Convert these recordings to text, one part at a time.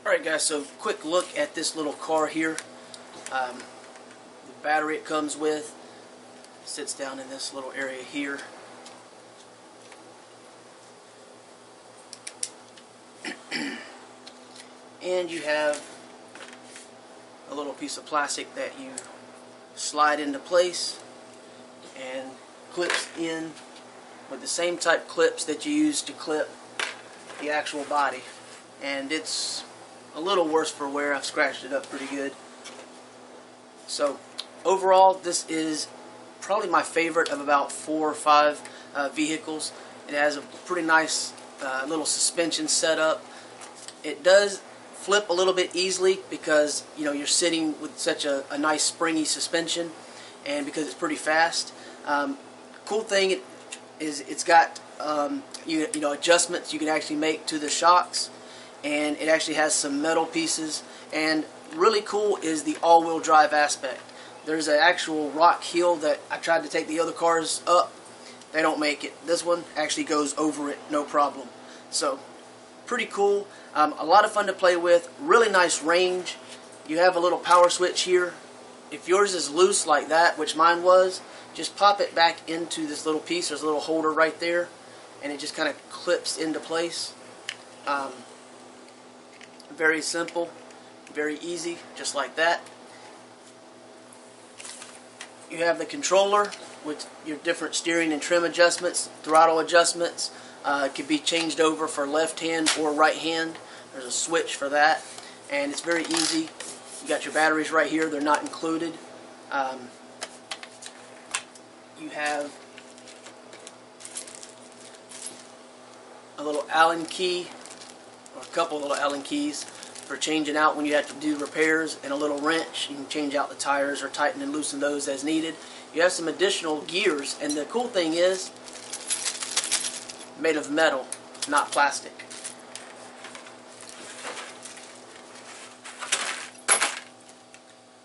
Alright guys, so quick look at this little car here. The battery it comes with sits down in this little area here. And you have a little piece of plastic that you slide into place and clips in with the same type clips that you use to clip the actual body. And it's a little worse for wear. I've scratched it up pretty good. So overall, this is probably my favorite of about 4 or 5 vehicles. It has a pretty nice little suspension setup. It does flip a little bit easily because you're sitting with such a nice springy suspension, and because it's pretty fast. Cool thing is it's got adjustments you can actually make to the shocks, and it actually has some metal pieces. And really cool is the all-wheel drive aspect. There's an actual rock hill that I tried to take the other cars up. They don't make it. This one actually goes over it, no problem. So pretty cool. A lot of fun to play with. Really nice range. You have a little power switch here. If yours is loose like that, which mine was, just pop it back into this little piece. There's a little holder right there, and it just kind of clips into place. Very simple, very easy, just like that. You have the controller with your different steering and trim adjustments, throttle adjustments. It can be changed over for left hand or right hand. There's a switch for that, and it's very easy. You got your batteries right here. They're not included. You have a little Allen key, or a couple of little Allen keys for changing out when you have to do repairs, and a little wrench. You can change out the tires or tighten and loosen those as needed. You have some additional gears, and the cool thing is made of metal, not plastic.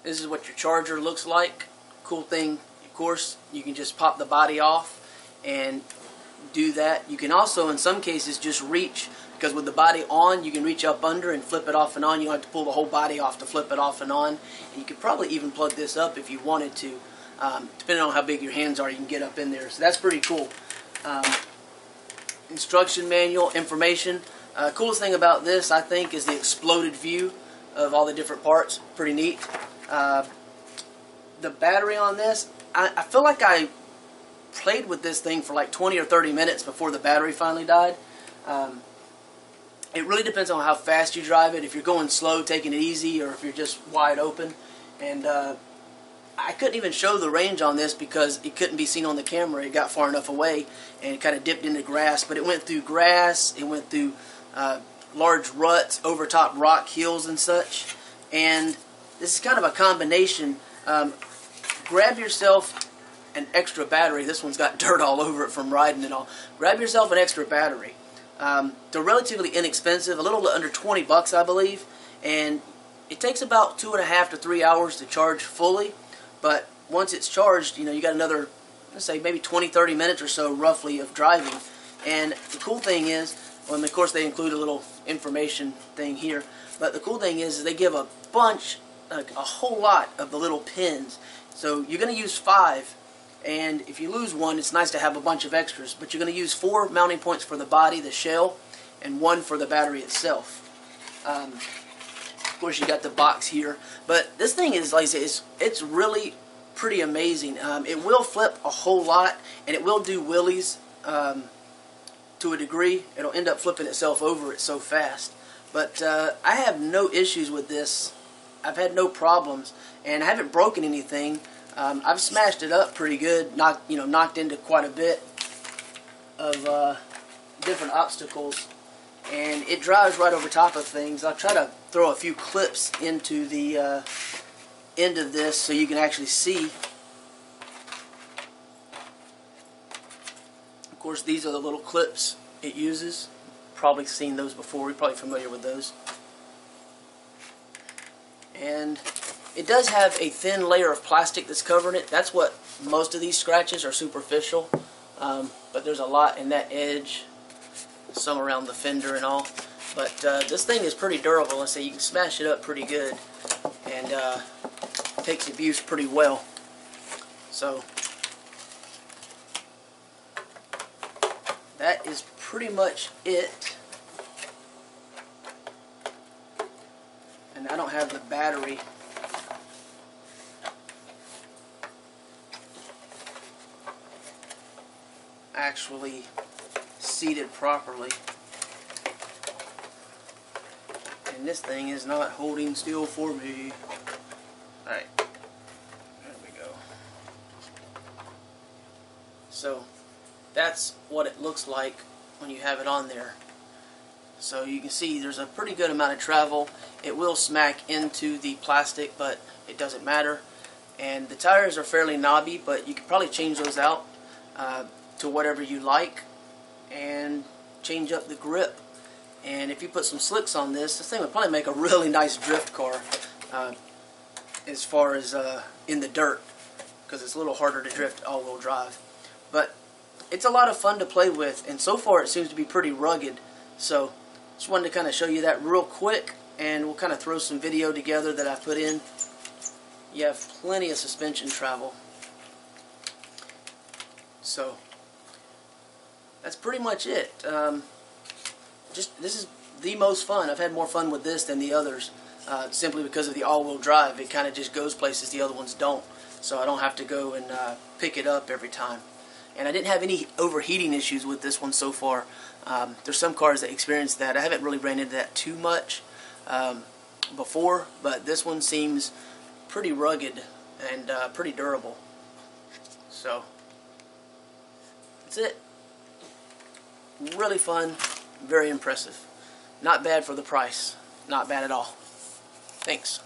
This is what your charger looks like. Cool thing, of course, you can just pop the body off and do that. You can also, in some cases, just reach, because with the body on, you can reach up under and flip it off and on. You don't have to pull the whole body off to flip it off and on. And you could probably even plug this up if you wanted to. Depending on how big your hands are, you can get up in there. So that's pretty cool. Instruction manual, information. Coolest thing about this, I think, is the exploded view of all the different parts. Pretty neat. The battery on this, I feel like I played with this thing for like 20 or 30 minutes before the battery finally died. It really depends on how fast you drive it. If you're going slow, taking it easy, or if you're just wide open. And I couldn't even show the range on this because it couldn't be seen on the camera. It got far enough away, and it kind of dipped into grass. But it went through grass, it went through large ruts, over top rock hills and such. And this is kind of a combination. Grab yourself an extra battery. This one's got dirt all over it from riding and all. Grab yourself an extra battery. They're relatively inexpensive, a little under 20 bucks, I believe, and it takes about 2.5 to 3 hours to charge fully. But once it's charged, you got another, let's say, maybe 20-30 minutes or so, roughly, of driving. And the cool thing is, well, and of course they include a little information thing here, but the cool thing is they give a bunch, a whole lot of the little pins. So you're going to use 5. And if you lose one, it's nice to have a bunch of extras. But you're going to use 4 mounting points for the body, the shell, and 1 for the battery itself. Of course, you got the box here. But this thing is, like I said, it's really pretty amazing. It will flip a whole lot, and it will do wheelies to a degree. It'll end up flipping itself over. It's so fast. But I have no issues with this. I've had no problems, and I haven't broken anything. I've smashed it up pretty good, knocked into quite a bit of different obstacles, and it drives right over top of things. I'll try to throw a few clips into the end of this so you can actually see. Of course, these are the little clips it uses. Probably seen those before. You're probably familiar with those. And it does have a thin layer of plastic that's covering it. That's what most of these scratches are, superficial. But there's a lot in that edge, some around the fender and all. But this thing is pretty durable. Let's say you can smash it up pretty good, and takes abuse pretty well. So that is pretty much it. And I don't have the battery actually seated properly. And this thing is not holding still for me. Alright, there we go. So that's what it looks like when you have it on there. So you can see there's a pretty good amount of travel. It will smack into the plastic, but it doesn't matter. And the tires are fairly knobby, but you can probably change those out to whatever you like and change up the grip. And if you put some slicks on this thing would probably make a really nice drift car as far as in the dirt, because it's a little harder to drift all-wheel drive. But it's a lot of fun to play with, and so far it seems to be pretty rugged. So just wanted to kind of show you that real quick, and we'll kind of throw some video together that I put in. You have plenty of suspension travel. So that's pretty much it. This is the most fun. I've had more fun with this than the others, simply because of the all-wheel drive. It kind of just goes places the other ones don't, so I don't have to go and pick it up every time. And I didn't have any overheating issues with this one so far. There's some cars that experience that. I haven't really ran into that too much before, but this one seems pretty rugged and pretty durable. So that's it. Really fun. Very impressive. Not bad for the price. Not bad at all. Thanks.